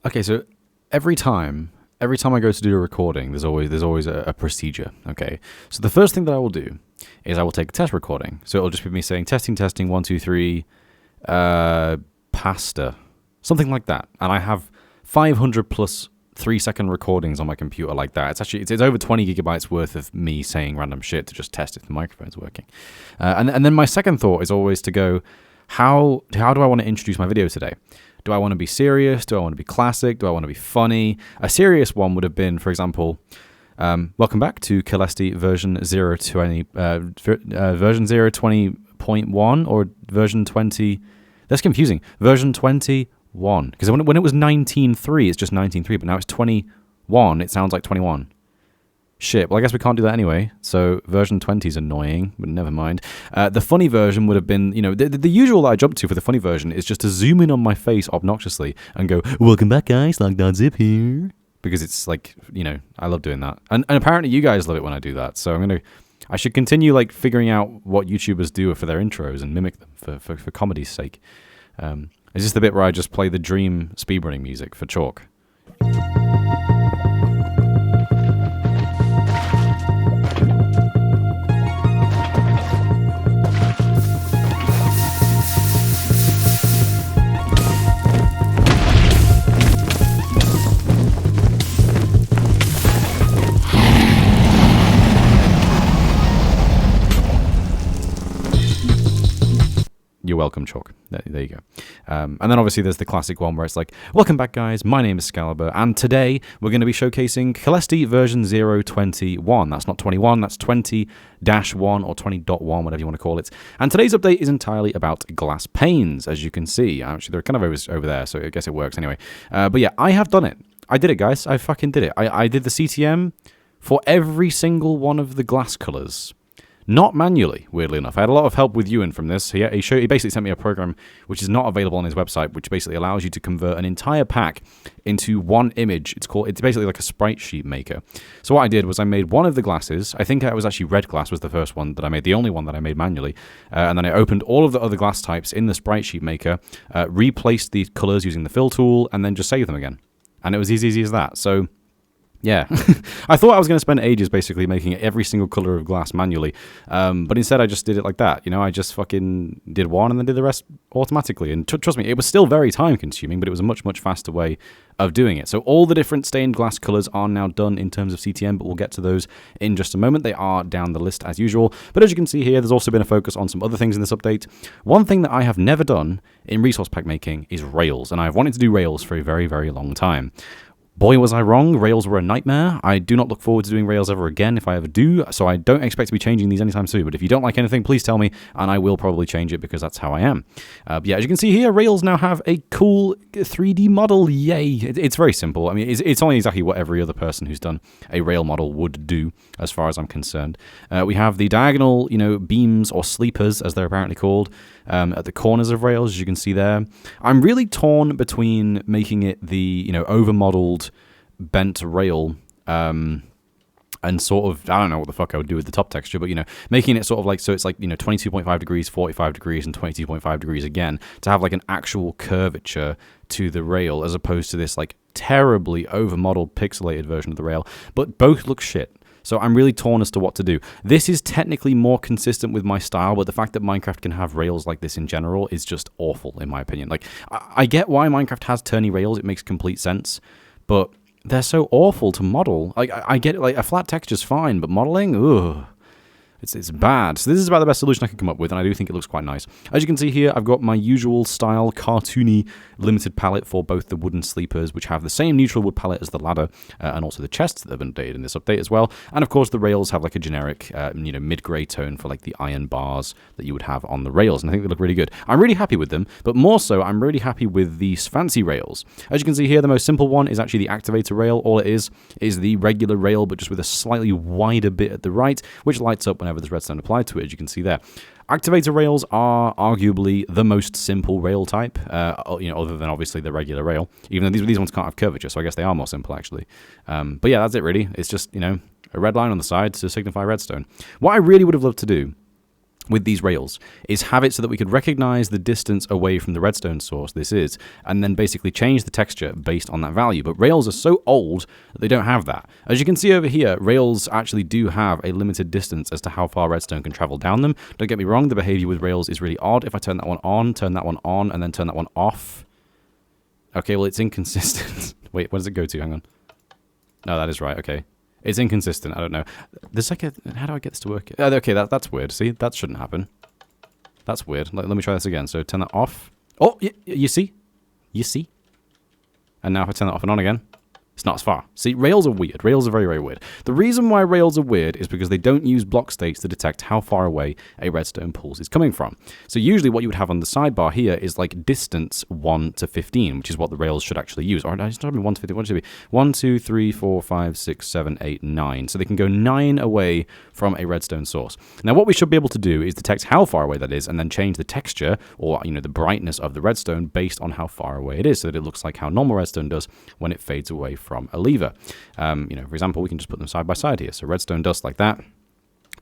Okay, so every time I go to do a recording, there's always a procedure. Okay, so the first thing that I will do is I will take a test recording. So it'll just be me saying testing, testing, 1, 2, 3, pasta, something like that. And I have 500 plus 3-second recordings on my computer like that. It's over 20 gigabytes worth of me saying random shit to just test if the microphone's working. And then my second thought is always to go, how do I want to introduce my video today? Do I want to be serious? Do I want to be classic? Do I want to be funny? A serious one would have been, for example, welcome back to Caelesti version 0.20.1 or version 20. That's confusing. Version 21. Because when it was 19.3, it's just 19.3, but now it's 21. It sounds like 21. Shit, well, I guess we can't do that anyway, so version 20 is annoying, but never mind. The funny version would have been, the usual that I jump to for the funny version is just to zoom in on my face obnoxiously and go, welcome back, guys, Lockdown here. Because it's like, I love doing that. And apparently you guys love it when I do that, so I should continue, figuring out what YouTubers do for their intros and mimic them for comedy's sake. Is this the bit where I just play the dream speedrunning music for Chalk? You're welcome, Chalk. There you go. And then obviously there's the classic one where it's like, welcome back, guys. My name is Excalibur, and today we're going to be showcasing Caelesti version 0.20.1. That's not 21, that's 20-1 or 20.1, whatever you want to call it. And today's update is entirely about glass panes, as you can see. Actually, they're kind of over there, so I guess it works anyway. But yeah, I have done it. I did it, guys. I fucking did it. I did the CTM for every single one of the glass colors. Not manually, weirdly enough. I had a lot of help with Ewan from this. He basically sent me a program which is not available on his website, which basically allows you to convert an entire pack into one image. It's basically like a sprite sheet maker. So what I did was I made one of the glasses. I think it was actually red glass was the first one that I made, the only one that I made manually. And then I opened all of the other glass types in the sprite sheet maker, replaced the colors using the fill tool, and then just saved them again. And it was as easy as that. So yeah, I thought I was going to spend ages basically making every single color of glass manually, but instead I just did it like that. I just fucking did one and then did the rest automatically. And trust me, it was still very time consuming, but it was a much, much faster way of doing it. So all the different stained glass colors are now done in terms of CTM, but we'll get to those in just a moment. They are down the list as usual. But as you can see here, there's also been a focus on some other things in this update. One thing that I have never done in resource pack making is rails, and I've wanted to do rails for a very, very long time. Boy, was I wrong. Rails were a nightmare. I do not look forward to doing Rails ever again if I ever do, so I don't expect to be changing these anytime soon. But if you don't like anything, please tell me, and I will probably change it because that's how I am. Yeah, as you can see here, Rails now have a cool 3D model. Yay. It's very simple. I mean, it's only exactly what every other person who's done a rail model would do, as far as I'm concerned. We have the diagonal, beams or sleepers, as they're apparently called, at the corners of Rails, as you can see there. I'm really torn between making it the, over-modeled bent rail, and sort of, I don't know what the fuck I would do with the top texture, but, making it sort of so it's 22.5 degrees, 45 degrees, and 22.5 degrees again, to have an actual curvature to the rail, as opposed to this terribly over-modeled pixelated version of the rail, but both look shit. So I'm really torn as to what to do. This is technically more consistent with my style, but the fact that Minecraft can have rails like this in general is just awful, in my opinion. I get why Minecraft has turny rails, it makes complete sense, but they're so awful to model. I get it, a flat texture's fine, but modeling, ugh. It's bad. So this is about the best solution I can come up with, and I do think it looks quite nice. As you can see here, I've got my usual style cartoony limited palette for both the wooden sleepers, which have the same neutral wood palette as the ladder, and also the chests that have been updated in this update as well. And of course, the rails have a generic, mid-grey tone for the iron bars that you would have on the rails, and I think they look really good. I'm really happy with them, but more so, I'm really happy with these fancy rails. As you can see here, the most simple one is actually the activator rail. All it is the regular rail, but just with a slightly wider bit at the right, which lights up whenever there's redstone applied to it, as you can see there. Activator rails are arguably the most simple rail type, other than obviously the regular rail, even though these ones can't have curvature, so I guess they are more simple actually. But yeah, that's it really. It's just, a red line on the side to signify redstone. What I really would have loved to do with these rails is have it so that we could recognize the distance away from the redstone source this is, and then basically change the texture based on that value. But rails are so old that they don't have that. As you can see over here, rails actually do have a limited distance as to how far redstone can travel down them. Don't get me wrong, the behavior with rails is really odd. If I turn that one on, and then turn that one off. Okay, well, it's inconsistent. Wait, where does it go to? Hang on. No, that is right. Okay. It's inconsistent. I don't know. There's like a... How do I get this to work? Okay, that's weird. See? That shouldn't happen. That's weird. Let me try this again. So turn that off. Oh, you see? You see? And now if I turn that off and on again, it's not as far. See, rails are weird. Rails are very, very weird. The reason why rails are weird is because they don't use block states to detect how far away a redstone pulse is coming from. So usually what you would have on the sidebar here is like distance 1 to 15, which is what the rails should actually use. Or it's not 1 to 15. What should it be? 1, 2, 3, 4, 5, 6, 7, 8, 9. So they can go 9 away from a redstone source. Now what we should be able to do is detect how far away that is and then change the texture or the brightness of the redstone based on how far away it is so that it looks like how normal redstone does when it fades away from a lever. For example, we can just put them side by side here. So redstone dust like that,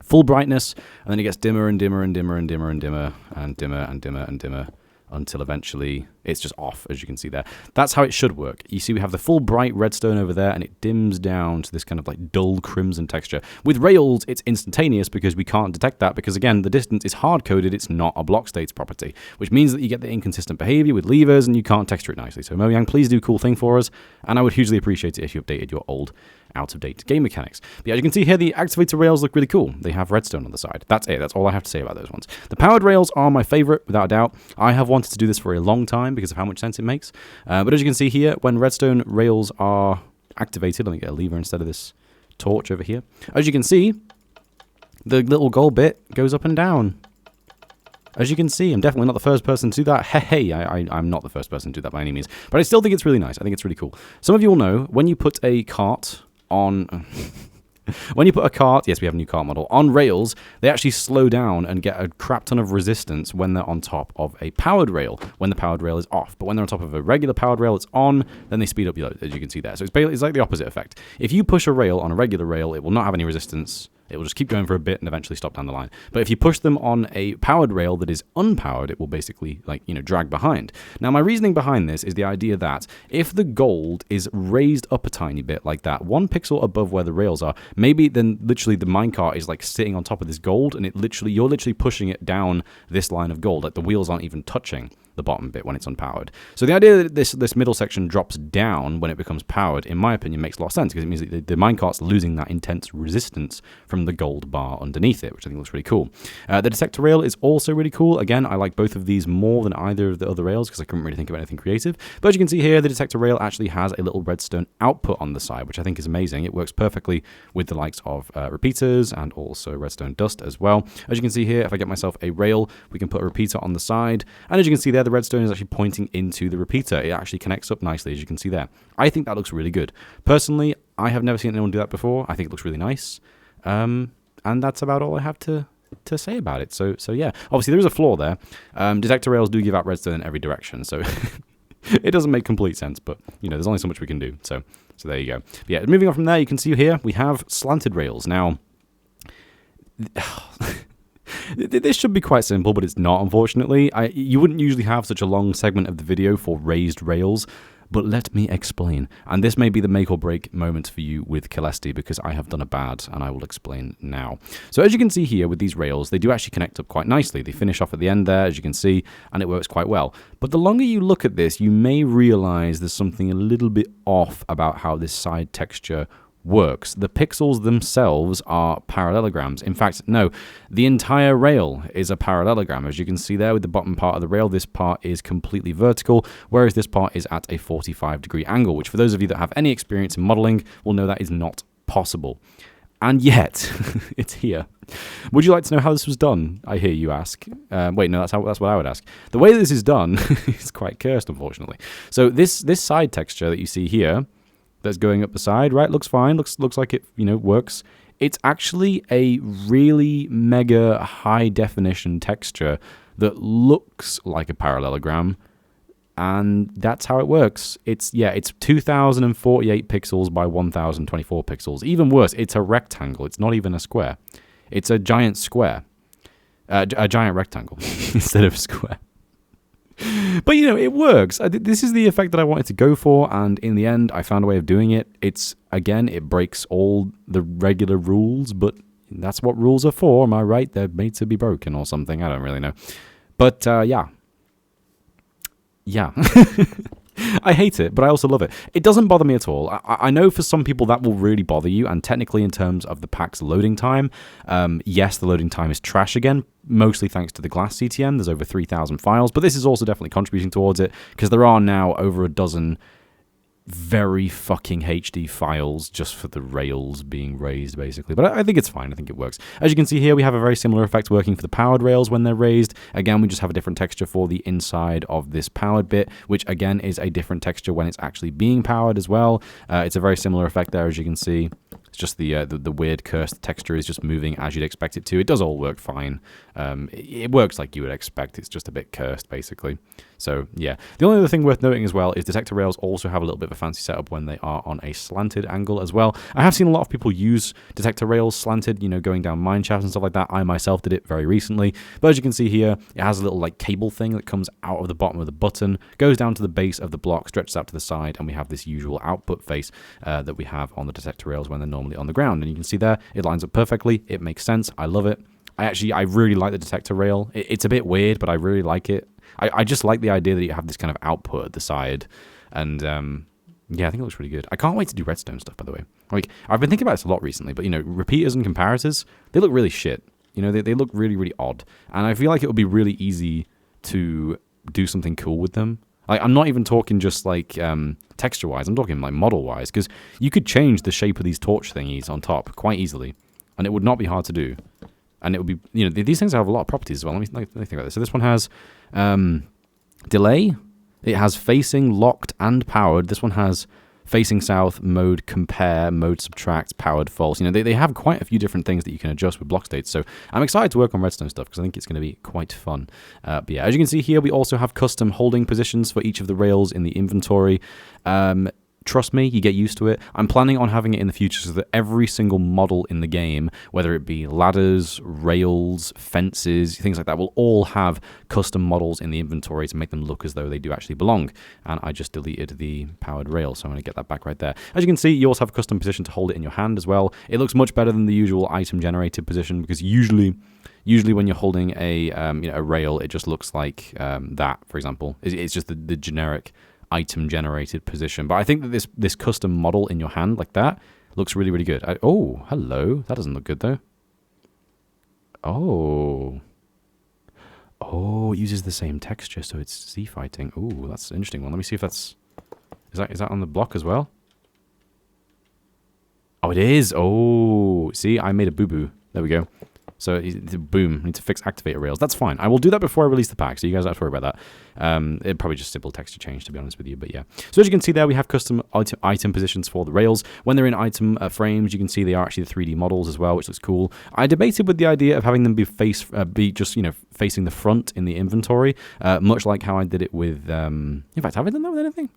full brightness, and then it gets dimmer and dimmer and dimmer and dimmer and dimmer and dimmer and dimmer and dimmer until eventually it's just off, as you can see there. That's how it should work. You see we have the full bright redstone over there, and it dims down to this kind of like dull crimson texture. With rails, it's instantaneous because we can't detect that because, again, the distance is hard-coded. It's not a block states property, which means that you get the inconsistent behavior with levers, and you can't texture it nicely. So Mojang, please do cool thing for us, and I would hugely appreciate it if you updated your old out-of-date game mechanics. But yeah, as you can see here, the activator rails look really cool. They have redstone on the side. That's it. That's all I have to say about those ones. The powered rails are my favorite, without a doubt. I have wanted to do this for a long time because of how much sense it makes. But as you can see here, when redstone rails are activated, let me get a lever instead of this torch over here. As you can see, the little gold bit goes up and down. As you can see, I'm definitely not the first person to do that. Hey, I'm not the first person to do that by any means. But I still think it's really nice. I think it's really cool. Some of you will know, when you put a cart on... When you put a cart, yes, we have a new cart model, on rails, they actually slow down and get a crap ton of resistance when they're on top of a powered rail, when the powered rail is off. But when they're on top of a regular powered rail, it's on, then they speed up, as you can see there. So it's like the opposite effect. If you push a rail on a regular rail, it will not have any resistance. It will just keep going for a bit and eventually stop down the line. But if you push them on a powered rail that is unpowered, it will basically, drag behind. Now, my reasoning behind this is the idea that if the gold is raised up a tiny bit like that, 1 pixel above where the rails are, maybe then literally the minecart is like sitting on top of this gold, and you're literally pushing it down this line of gold. Like the wheels aren't even touching the bottom bit when it's unpowered. So the idea that this middle section drops down when it becomes powered, in my opinion, makes a lot of sense because it means that the minecart's losing that intense resistance from the gold bar underneath it, which I think looks really cool. The detector rail is also really cool. Again, I like both of these more than either of the other rails because I couldn't really think of anything creative. But as you can see here, the detector rail actually has a little redstone output on the side, which I think is amazing. It works perfectly with the likes of repeaters and also redstone dust as well. As you can see here, if I get myself a rail, we can put a repeater on the side. And as you can see there, the redstone is actually pointing into the repeater. It actually connects up nicely, as you can see there. I think that looks really good. Personally, I have never seen anyone do that before. I think it looks really nice. And that's about all I have to say about it. So yeah, obviously there is a flaw there. Detector rails do give out redstone in every direction, so it doesn't make complete sense, but there's only so much we can do. So there you go. But yeah, moving on from there, you can see here we have slanted rails. Now, this should be quite simple, but it's not, unfortunately. You wouldn't usually have such a long segment of the video for raised rails, but let me explain. And this may be the make or break moment for you with Caelesti, because I have done a bad, and I will explain now. So as you can see here with these rails, they do actually connect up quite nicely. They finish off at the end there, as you can see, and it works quite well. But the longer you look at this, you may realize there's something a little bit off about how this side texture works. The pixels themselves are parallelograms. In fact, no, the entire rail is a parallelogram. As you can see there with the bottom part of the rail, this part is completely vertical, whereas this part is at a 45-degree angle, which for those of you that have any experience in modeling will know that is not possible. And yet, it's here. Would you like to know how this was done? I hear you ask. Wait, no, that's what I would ask. The way this is done is quite cursed, unfortunately. So this side texture that you see here, that's going up the side, right? Looks fine. Looks like it, works. It's actually a really mega high definition texture that looks like a parallelogram, and that's how it works. It's 2048 pixels by 1024 pixels. Even worse, it's a rectangle. It's not even a square. It's a giant square. A giant rectangle instead of square. But, you know, it works. This is the effect that I wanted to go for, and in the end, I found a way of doing it. Again, it breaks all the regular rules, but that's what rules are for, am I right? They're made to be broken or something. I don't really know. But, yeah. Yeah. I hate it, but I also love it. It doesn't bother me at all. I know for some people that will really bother you, and technically in terms of the pack's loading time, yes, the loading time is trash again, mostly thanks to the glass CTM. There's over 3,000 files, but this is also definitely contributing towards it, because there are now over a dozen very fucking HD files just for the rails being raised, basically. But I think it's fine. I think it works. As you can see here, we have a very similar effect working for the powered rails when they're raised. Again, we just have a different texture for the inside of this powered bit, which again is a different texture when it's actually being powered as well. It's a very similar effect there, as you can see. It's just the weird cursed texture is just moving as you'd expect it to. It does all work fine. It works like you would expect. It's just a bit cursed, basically. So, yeah. The only other thing worth noting as well is detector rails also have a little bit of a fancy setup when they are on a slanted angle as well. I have seen a lot of people use detector rails slanted, you know, going down mine shafts and stuff like that. I myself did it very recently. But as you can see here, it has a little like cable thing that comes out of the bottom of the button, goes down to the base of the block, stretches out to the side, and we have this usual output face that we have on the detector rails when they're normally on the ground. And you can see there, it lines up perfectly. It makes sense. I love it. I really like the detector rail. It's a bit weird, but I really like it. I just like the idea that you have this kind of output at the side. And, yeah, I think it looks really good. I can't wait to do redstone stuff, by the way. Like, I've been thinking about this a lot recently, but, you know, repeaters and comparators, they look really shit. You know, they look really, really odd. And I feel like it would be really easy to do something cool with them. Like, I'm not even talking just, like, texture-wise. I'm talking, like, model-wise. Because you could change the shape of these torch thingies on top quite easily. And it would not be hard to do. And it would be, you know, these things have a lot of properties as well. Let me think about this. So this one has delay. It has facing, locked, and powered. This one has facing south, mode compare, mode subtract, powered false. You know, they have quite a few different things that you can adjust with block states. So I'm excited to work on redstone stuff because I think it's going to be quite fun. But yeah, as you can see here, we also have custom holding positions for each of the rails in the inventory. Trust me, you get used to it. I'm planning on having it in the future so that every single model in the game, whether it be ladders, rails, fences, things like that, will all have custom models in the inventory to make them look as though they do actually belong. And I just deleted the powered rail, so I'm going to get that back right there. As you can see, you also have a custom position to hold it in your hand as well. It looks much better than the usual item generated position because usually when you're holding a rail, it just looks like that, for example. It's just the generic item generated position. But I think that this custom model in your hand like that looks really, really good. Oh, hello. That doesn't look good though. Oh, it uses the same texture, so it's sea fighting. Oh, that's an interesting one. Let me see if that's is that on the block as well? Oh, it is. Oh, see, I made a boo-boo. There we go. So, boom, I need to fix activator rails. That's fine. I will do that before I release the pack, so you guys don't have to worry about that. It's probably just simple texture change, to be honest with you, but yeah. So, as you can see there, we have custom item positions for the rails. When they're in item frames, you can see they are actually the 3D models as well, which looks cool. I debated with the idea of having them be just, you know, facing the front in the inventory, much like how I did it with, in fact, have I done that with anything?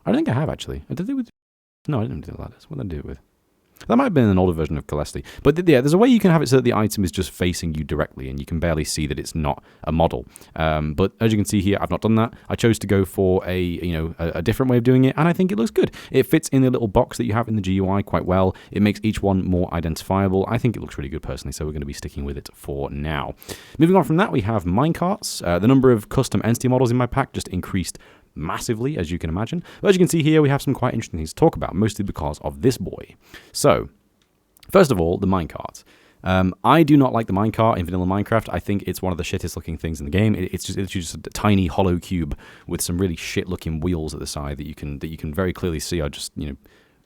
I don't think I have, actually. I did it with, no, I didn't do that. What did I do it with? That might have been an older version of Caelesti. But yeah, there's a way you can have it so that the item is just facing you directly and you can barely see that it's not a model. But as you can see here, I've not done that. I chose to go for a different way of doing it, and I think it looks good. It fits in the little box that you have in the GUI quite well. It makes each one more identifiable. I think it looks really good personally, so we're going to be sticking with it for now. Moving on from that, we have Minecarts. The number of custom entity models in my pack just increased massively, as you can imagine. But as you can see here, we have some quite interesting things to talk about, mostly because of this boy. So, first of all, the minecart. I do not like the minecart in vanilla Minecraft. I think it's one of the shittest looking things in the game. It's just a tiny hollow cube with some really shit looking wheels at the side that you can very clearly see are just, you know,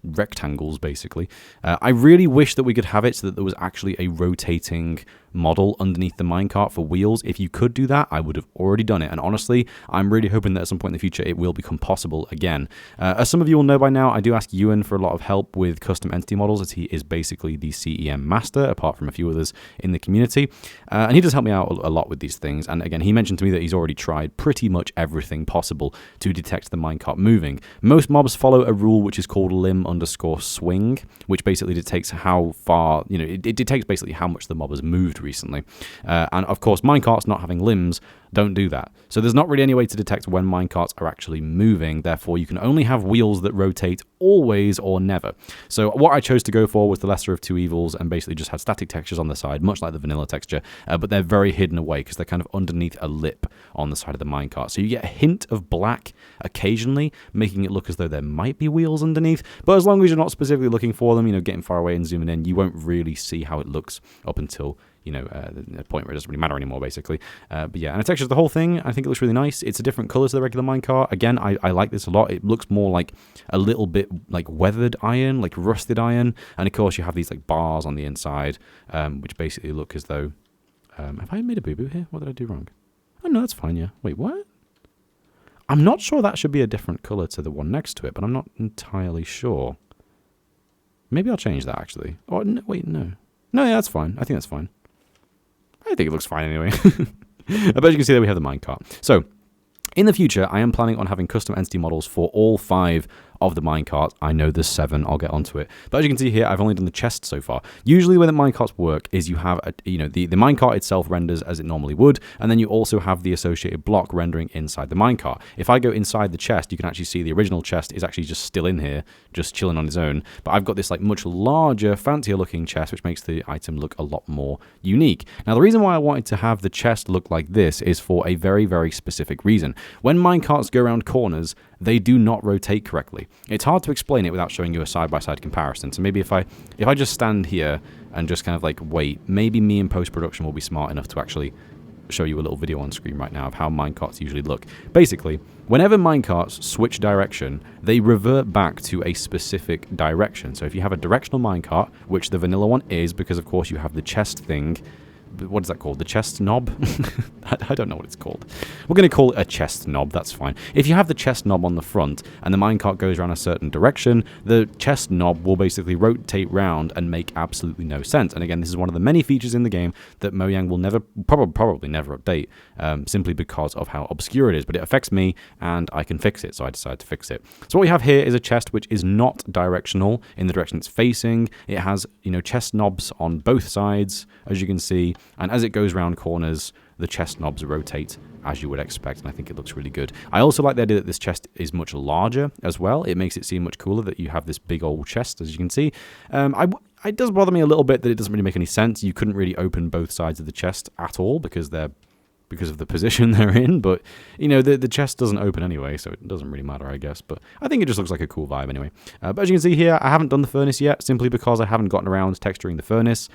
rectangles basically. I really wish that we could have it so that there was actually a rotating model underneath the minecart for wheels. If you could do that, I would have already done it. And honestly, I'm really hoping that at some point in the future it will become possible again. As some of you will know by now, I do ask Ewan for a lot of help with custom entity models, as he is basically the CEM master, apart from a few others in the community. And he does help me out a lot with these things. And again, he mentioned to me that he's already tried pretty much everything possible to detect the minecart moving. Most mobs follow a rule which is called lim_swing, which basically detects how far, you know, it detects basically how much the mob has moved, recently. And of course, minecarts not having limbs don't do that. So there's not really any way to detect when minecarts are actually moving. Therefore, you can only have wheels that rotate always or never. So what I chose to go for was the lesser of two evils and basically just had static textures on the side, much like the vanilla texture, but they're very hidden away because they're kind of underneath a lip on the side of the minecart. So you get a hint of black occasionally, making it look as though there might be wheels underneath. But as long as you're not specifically looking for them, getting far away and zooming in, you won't really see how it looks up until the point where it doesn't really matter anymore, basically. But yeah, and it textures the whole thing. I think it looks really nice. It's a different color to the regular minecart. Again, I like this a lot. It looks more like a little bit like weathered iron, like rusted iron. And of course, you have these like bars on the inside, which basically look as though... have I made a boo-boo here? What did I do wrong? Oh, no, that's fine, yeah. Wait, what? I'm not sure that should be a different color to the one next to it, but I'm not entirely sure. Maybe I'll change that, actually. Oh, no, wait, no. No, yeah, that's fine. I think that's fine. I think it looks fine anyway. But you can see that we have the minecart. So, in the future, I am planning on having custom entity models for all 5 of the minecart. I know there's 7. I'll get onto it. But as you can see here, I've only done the chest so far. Usually, the minecarts work is you have the minecart itself renders as it normally would, and then you also have the associated block rendering inside the minecart. If I go inside the chest, you can actually see the original chest is actually just still in here, just chilling on its own. But I've got this like much larger, fancier looking chest, which makes the item look a lot more unique. Now, the reason why I wanted to have the chest look like this is for a very, very specific reason. When minecarts go around corners, they do not rotate correctly. It's hard to explain it without showing you a side-by-side comparison. So maybe if I just stand here and just kind of like wait, maybe me in post-production will be smart enough to actually show you a little video on screen right now of how minecarts usually look. Basically, whenever minecarts switch direction, they revert back to a specific direction. So if you have a directional minecart, which the vanilla one is, because of course you have the chest thing. What is that called? The chest knob? I don't know what it's called. We're going to call it a chest knob. That's fine. If you have the chest knob on the front and the minecart goes around a certain direction, the chest knob will basically rotate round and make absolutely no sense. And again, this is one of the many features in the game that Mojang will never, probably never update, simply because of how obscure it is. But it affects me, and I can fix it, so I decided to fix it. So what we have here is a chest which is not directional in the direction it's facing. It has, chest knobs on both sides, as you can see. And as it goes round corners, the chest knobs rotate as you would expect, and I think it looks really good. I also like the idea that this chest is much larger as well. It makes it seem much cooler that you have this big old chest, as you can see. It does bother me a little bit that it doesn't really make any sense. You couldn't really open both sides of the chest at all because of the position they're in, but the chest doesn't open anyway, so it doesn't really matter, I guess. But I think it just looks like a cool vibe anyway. But as you can see here, I haven't done the furnace yet, simply because I haven't gotten around to texturing the furnace.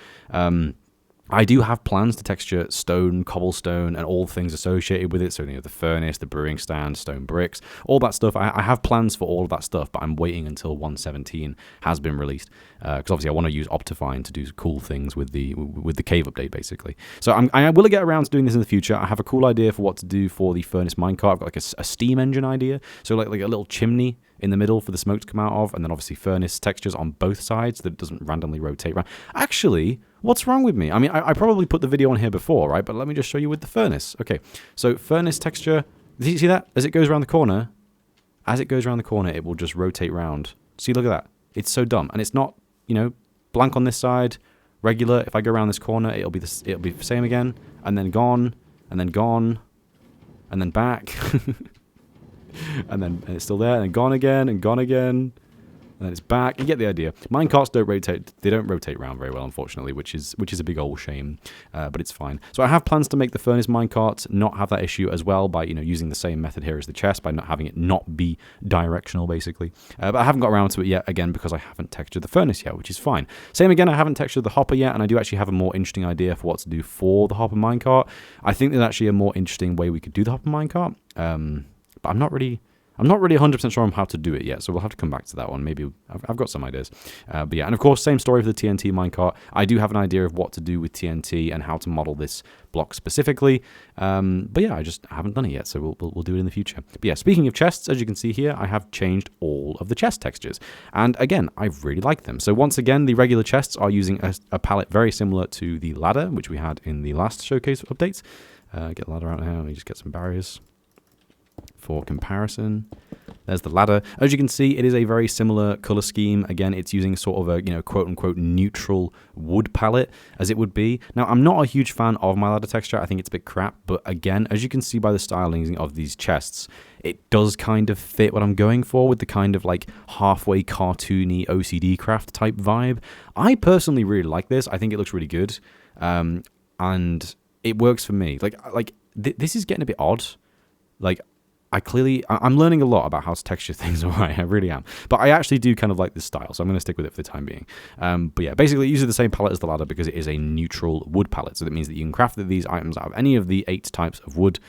I do have plans to texture stone, cobblestone, and all things associated with it. So, the furnace, the brewing stand, stone bricks, all that stuff. I have plans for all of that stuff, but I'm waiting until 1.17 has been released. Because obviously I want to use Optifine to do cool things with the cave update, basically. So I will get around to doing this in the future. I have a cool idea for what to do for the furnace minecart. I've got like a steam engine idea. So like a little chimney in the middle for the smoke to come out of, and then obviously furnace textures on both sides that it doesn't randomly rotate around. Actually, what's wrong with me? I mean, I probably put the video on here before, right? But let me just show you with the furnace. Okay, so furnace texture. Do you see that? As it goes around the corner, it will just rotate round. See, look at that. It's so dumb, and it's not, blank on this side, regular. If I go around this corner, it'll be the same again, and then gone, and then gone, and then back. And it's still there, and then gone again, and gone again, and then it's back. You get the idea. Minecarts don't rotate. They don't rotate around very well, unfortunately, which is a big old shame. But it's fine. So I have plans to make the furnace minecart not have that issue as well by using the same method here as the chest, by not having it not be directional, basically. But I haven't got around to it yet, again, because I haven't textured the furnace yet, which is fine. Same again, I haven't textured the hopper yet, and I do actually have a more interesting idea for what to do for the hopper minecart. I think there's actually a more interesting way we could do the hopper minecart. But I'm not really 100% sure on how to do it yet, so we'll have to come back to that one. Maybe I've got some ideas. But yeah, and of course, same story for the TNT minecart. I do have an idea of what to do with TNT and how to model this block specifically. But yeah, I just haven't done it yet, so we'll do it in the future. But yeah, speaking of chests, as you can see here, I have changed all of the chest textures. And again, I really like them. So once again, the regular chests are using a palette very similar to the ladder, which we had in the last showcase updates. Get the ladder out now, and we just get some barriers for comparison. There's the ladder. As you can see, it is a very similar color scheme. Again, it's using sort of a, quote-unquote neutral wood palette, as it would be. Now, I'm not a huge fan of my ladder texture. I think it's a bit crap. But again, as you can see by the styling of these chests, it does kind of fit what I'm going for with the kind of like halfway cartoony OCD craft type vibe. I personally really like this. I think it looks really good. And it works for me. This is getting a bit odd. Like, I'm learning a lot about how to texture things, alright, I really am. But I actually do kind of like this style, so I'm going to stick with it for the time being. But yeah, basically it uses the same palette as the ladder because it is a neutral wood palette. So that means that you can craft these items out of any of the 8 types of wood.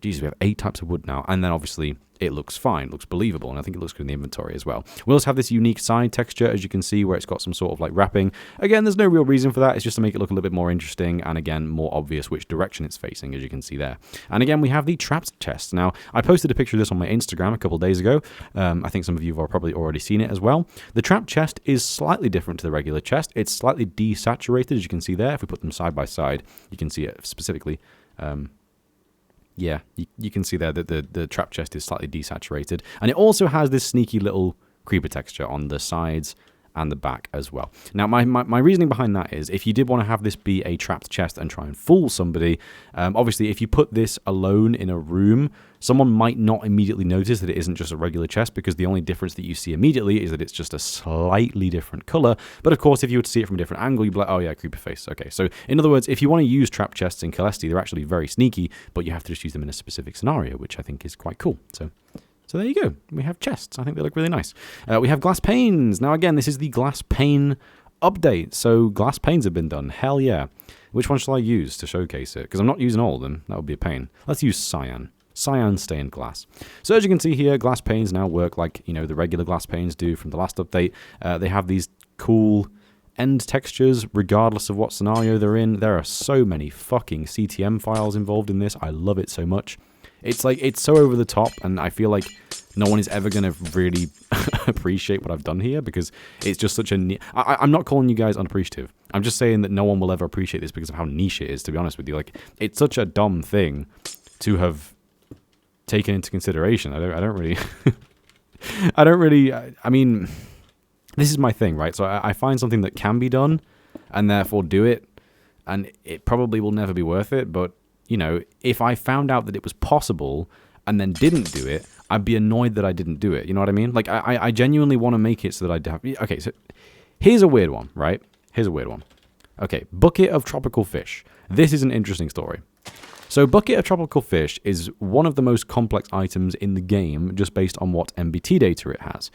Jesus, we have 8 types of wood now. And then obviously it looks fine, looks believable, and I think it looks good in the inventory as well. We also have this unique side texture, as you can see, where it's got some sort of like wrapping. Again, there's no real reason for that. It's just to make it look a little bit more interesting and, again, more obvious which direction it's facing, as you can see there. And again, we have the trapped chest. Now, I posted a picture of this on my Instagram a couple days ago. I think some of you have probably already seen it as well. The trapped chest is slightly different to the regular chest. It's slightly desaturated, as you can see there. If we put them side by side, you can see it specifically. Yeah, you can see there that the trap chest is slightly desaturated. And it also has this sneaky little creeper texture on the sides and the back as well. Now, my reasoning behind that is if you did want to have this be a trapped chest and try and fool somebody, obviously if you put this alone in a room, someone might not immediately notice that it isn't just a regular chest because the only difference that you see immediately is that it's just a slightly different color. But of course, if you were to see it from a different angle, you'd be like, oh yeah, creeper face. Okay, so in other words, if you want to use trap chests in Caelesti, they're actually very sneaky, but you have to just use them in a specific scenario, which I think is quite cool. So there you go. We have chests. I think they look really nice. We have glass panes. Now, again, this is the glass pane update. So glass panes have been done. Hell yeah. Which one shall I use to showcase it? Because I'm not using all of them. That would be a pain. Let's use cyan. Cyan stained glass. So as you can see here, glass panes now work like, the regular glass panes do from the last update. They have these cool end textures regardless of what scenario they're in. There are so many fucking CTM files involved in this. I love it so much. It's so over the top, and I feel like no one is ever going to really appreciate what I've done here because it's just such a... I'm not calling you guys unappreciative. I'm just saying that no one will ever appreciate this because of how niche it is, to be honest with you. Like, it's such a dumb thing to have taken into consideration. I don't really... I mean, this is my thing, right? So I find something that can be done and therefore do it, and it probably will never be worth it, but if I found out that it was possible and then didn't do it, I'd be annoyed that I didn't do it. You know what I mean? Like, I genuinely want to make it so that I'd have... Okay, so here's a weird one, right? Here's a weird one. Okay, bucket of tropical fish. This is an interesting story. So bucket of tropical fish is one of the most complex items in the game just based on what MBT data it has.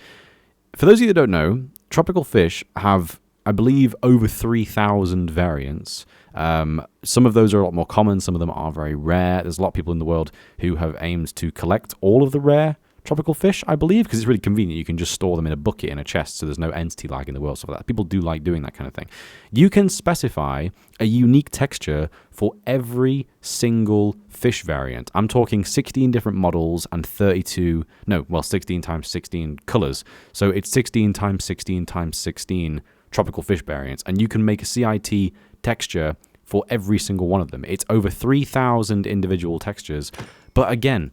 For those of you that don't know, tropical fish have, I believe, over 3,000 variants. Some of those are a lot more common. Some of them are very rare. There's a lot of people in the world who have aimed to collect all of the rare tropical fish, I believe, because it's really convenient. You can just store them in a bucket in a chest, so there's no entity lag in the world. So that people do like doing that kind of thing. You can specify a unique texture for every single fish variant. I'm talking 16 different models and 16 times 16 colors. So it's 16 times 16 times 16 tropical fish variants, and you can make a CIT texture for every single one of them. It's over 3,000 individual textures, but again,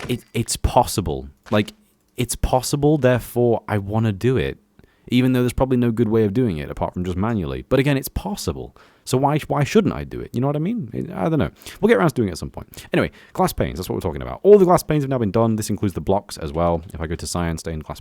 it's possible. Like, it's possible, therefore I want to do it, even though there's probably no good way of doing it apart from just manually. But again, it's possible. So why shouldn't I do it? You know what I mean? I don't know. We'll get around to doing it at some point. Anyway, glass panes, that's what we're talking about. All the glass panes have now been done. This includes the blocks as well. If I go to cyan stained glass,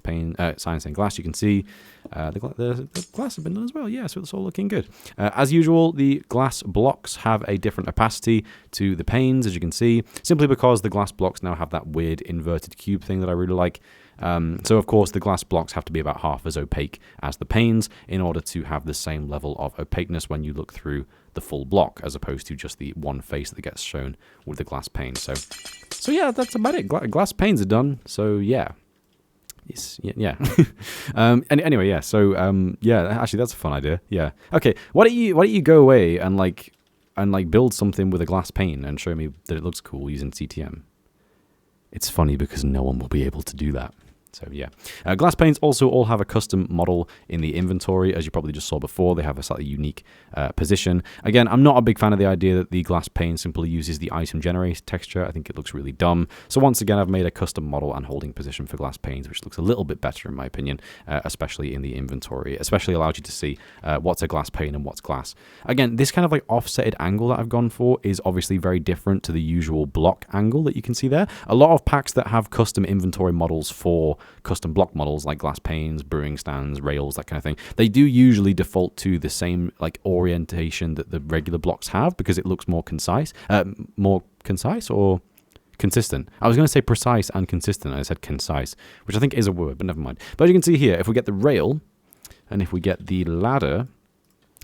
you can see the glass have been done as well. Yeah, so it's all looking good. As usual, the glass blocks have a different opacity to the panes, as you can see, simply because the glass blocks now have that weird inverted cube thing that I really like. So, of course, the glass blocks have to be about half as opaque as the panes in order to have the same level of opaqueness when you look through the full block, as opposed to just the one face that gets shown with the glass pane. So yeah, that's about it. Glass panes are done. So, yeah. Yeah. Anyway, yeah. So, actually, that's a fun idea. Yeah. Okay. Why don't you go away and build something with a glass pane and show me that it looks cool using CTM? It's funny because no one will be able to do that. So yeah, glass panes also all have a custom model in the inventory, as you probably just saw before. They have a slightly unique position. Again, I'm not a big fan of the idea that the glass pane simply uses the item generate texture. I think it looks really dumb. So once again, I've made a custom model and holding position for glass panes, which looks a little bit better in my opinion, especially in the inventory. It especially allows you to see what's a glass pane and what's glass. Again, this kind of like offsetted angle that I've gone for is obviously very different to the usual block angle that you can see there. A lot of packs that have custom inventory models for custom block models like glass panes, brewing stands, rails, that kind of thing, they do usually default to the same like orientation that the regular blocks have because it looks more concise or consistent. I was going to say precise and consistent. I said concise, which I think is a word, but never mind. But as you can see here, if we get the rail, and if we get the ladder,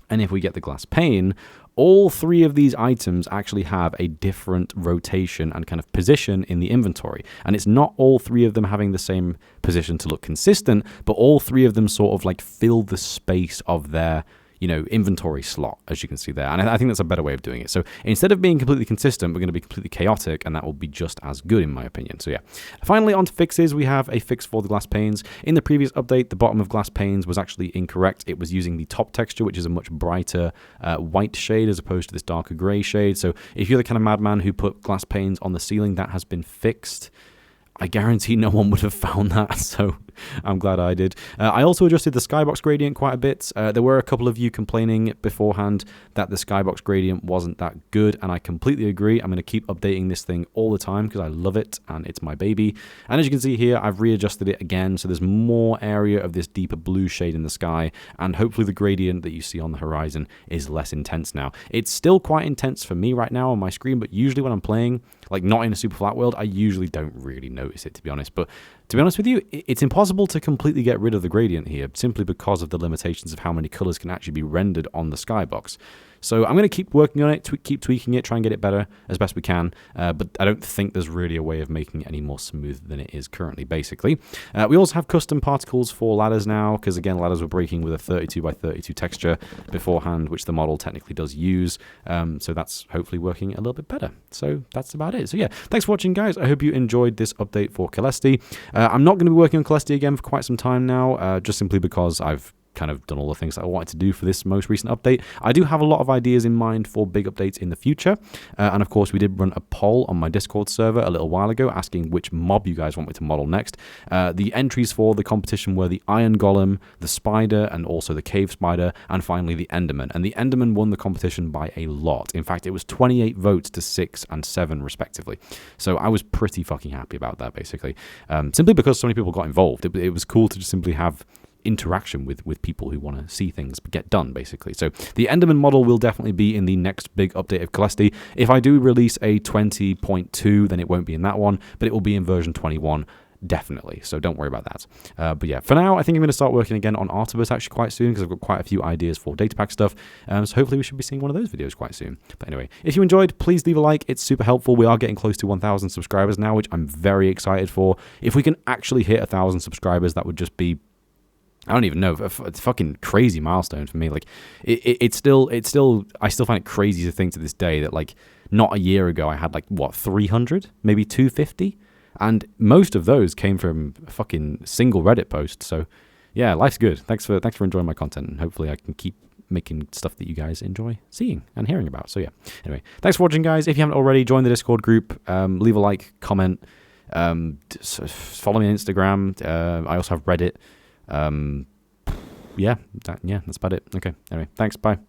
and if we get the glass pane, all three of these items actually have a different rotation and kind of position in the inventory. And it's not all three of them having the same position to look consistent, but all three of them sort of like fill the space of their, you know, inventory slot, as you can see there. And I think that's a better way of doing it. So instead of being completely consistent, we're going to be completely chaotic, and that will be just as good in my opinion. So yeah. Finally, on to fixes, we have a fix for the glass panes. In the previous update, the bottom of glass panes was actually incorrect. It was using the top texture, which is a much brighter white shade as opposed to this darker gray shade. So if you're the kind of madman who put glass panes on the ceiling, that has been fixed. I guarantee no one would have found that, so I'm glad I did. I also adjusted the skybox gradient quite a bit. There were a couple of you complaining beforehand that the skybox gradient wasn't that good, and I completely agree. I'm going to keep updating this thing all the time because I love it, and it's my baby. And as you can see here, I've readjusted it again, so there's more area of this deeper blue shade in the sky, and hopefully the gradient that you see on the horizon is less intense now. It's still quite intense for me right now on my screen, but usually when I'm playing, like not in a super flat world, I usually don't really notice it, to be honest. But to be honest with you, it's impossible to completely get rid of the gradient here simply because of the limitations of how many colors can actually be rendered on the skybox. So I'm going to keep working on it, keep tweaking it, try and get it better as best we can. But I don't think there's really a way of making it any more smooth than it is currently, basically. We also have custom particles for ladders now, because again, ladders were breaking with a 32 by 32 texture beforehand, which the model technically does use. So that's hopefully working a little bit better. So that's about it. So yeah, thanks for watching, guys. I hope you enjoyed this update for Caelesti. I'm not going to be working on Caelesti again for quite some time now, just simply because I've kind of done all the things that I wanted to do for this most recent update. I do have a lot of ideas in mind for big updates in the future, and of course we did run a poll on my Discord server a little while ago asking which mob you guys want me to model next. The entries for the competition were the Iron Golem, the Spider, and also the Cave Spider, and finally the Enderman. And the Enderman won the competition by a lot. In fact, it was 28 votes to 6 and 7 respectively. So I was pretty fucking happy about that, basically. Simply because so many people got involved. It was cool to just simply have interaction with people who want to see things get done, basically. So the Enderman model will definitely be in the next big update of Caelesti. If I do release a 20.2, then it won't be in that one, but it will be in version 21, definitely. So don't worry about that. But yeah, for now, I think I'm going to start working again on Artibus actually quite soon, because I've got quite a few ideas for data pack stuff. So hopefully we should be seeing one of those videos quite soon. But anyway, if you enjoyed, please leave a like. It's super helpful. We are getting close to 1,000 subscribers now, which I'm very excited for. If we can actually hit 1,000 subscribers, that would just be, I don't even know. It's a fucking crazy milestone for me. Like, I still find it crazy to think to this day that, like, not a year ago I had, like, what, 300, maybe 250, and most of those came from a fucking single Reddit post. So, yeah, life's good. Thanks for enjoying my content, and hopefully I can keep making stuff that you guys enjoy seeing and hearing about. So yeah. Anyway, thanks for watching, guys. If you haven't already, join the Discord group. Leave a like, comment. Follow me on Instagram. I also have Reddit. Yeah, that's about it. Okay, anyway, thanks, bye.